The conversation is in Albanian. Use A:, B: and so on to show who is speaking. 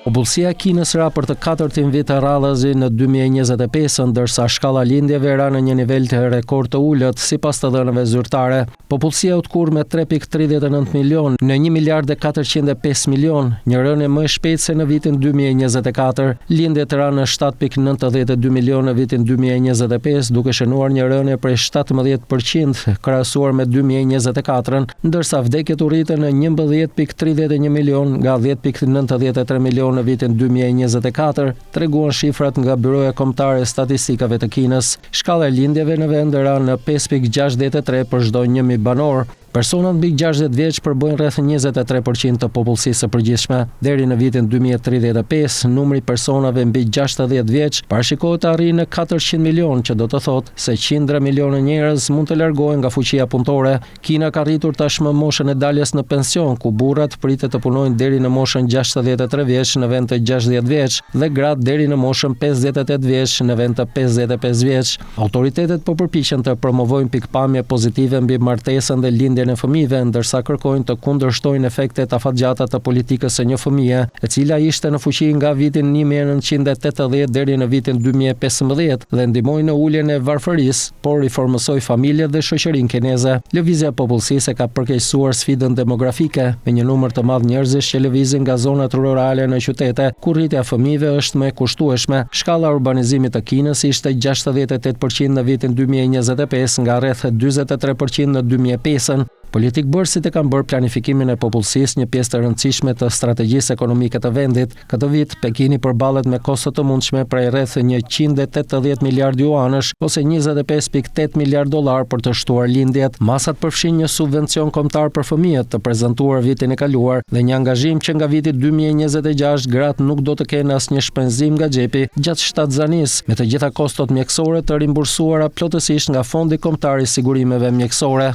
A: Popullsia e Kinës ra për të katërtin vit radhazi në 2025, ndërsa shkalla lindjeve ra në një nivel të rekord të ulët sipas të dhënave zyrtare. Popullsia u tkur me 3.39 milion në 1 miliard e 405 milion, një rënje më e shpejtë se në vitin 2024. Lindjet ra në 7.92 milion në vitin 2025, duke shënuar një rënje prej 17% krahasuar me 2024, ndërsa vdekjet u rritën në 11.31 milion nga 10.93 milion në vitin 2024, treguan shifrat nga Byroja Kombëtare e Statistikave të Kinës. Shkalla e lindjeve në vend ra në 5.63 për çdo 1.000 banor. Personat mbi 60 vjeç përbojnë rreth 23% të popullsisë së përgjithshme. Deri në vitin 2035, numri personave mbi 60 vjeç parashikohet të arrijë në 400 milion, që do të thotë se qindra miliona njerëz mund të largohen nga fuqia punëtore. Kina ka rritur tashmë moshën e daljes në pension, ku burrat pritet të punojnë deri në moshën 63 vjeç në vend të 60 vjeç dhe gratë deri në moshën 58 vjeç në vend të 55 vjeç. Autoritetet po përpiqen të promovojnë pikpamje pozitive mbi martesën dhe lindjen e fëmijëve, ndërsa kërkojnë të kundërshtojnë efektet afatgjata të politikës së një fëmije, e cila ishte në fuqi nga vitin 1980 deri në vitin 2015 dhe ndihmoi në uljen e varfërisë, por riformosoi familjet dhe shoqërinë kineze. Lëvizja e popullsisë ka përkeqësuar sfidën demografike, me një numër të madh njerëzish që lëvizin nga zonat rurale në qytete, ku rritja e fëmijëve është më e kushtueshme. Shkalla e urbanizimit të Kinës ishte 68% në vitin 2025 nga rreth 43% në 2005. Politik bërësit e kanë bërë planifikimin e popullsisë një pjesë të rëndësishme të strategjisë ekonomike të vendit. Këtë vit, Pekini përballet me kosto të mundshme prej rreth 180 miliard juanësh ose 25.8 miliard dollar për të shtuar lindjet. Masat përfshin një subvencion kombëtar për fëmijët të prezantuar vitin e kaluar dhe një angazhim që nga viti 2026 gratë nuk do të kenë asnjë shpenzim nga xhepi gjatë shtatzanisë, me të gjitha kostot mjekësore të rimbursuara plotësisht nga Fondi Kombëtar i Sigurimeve Mjekësore.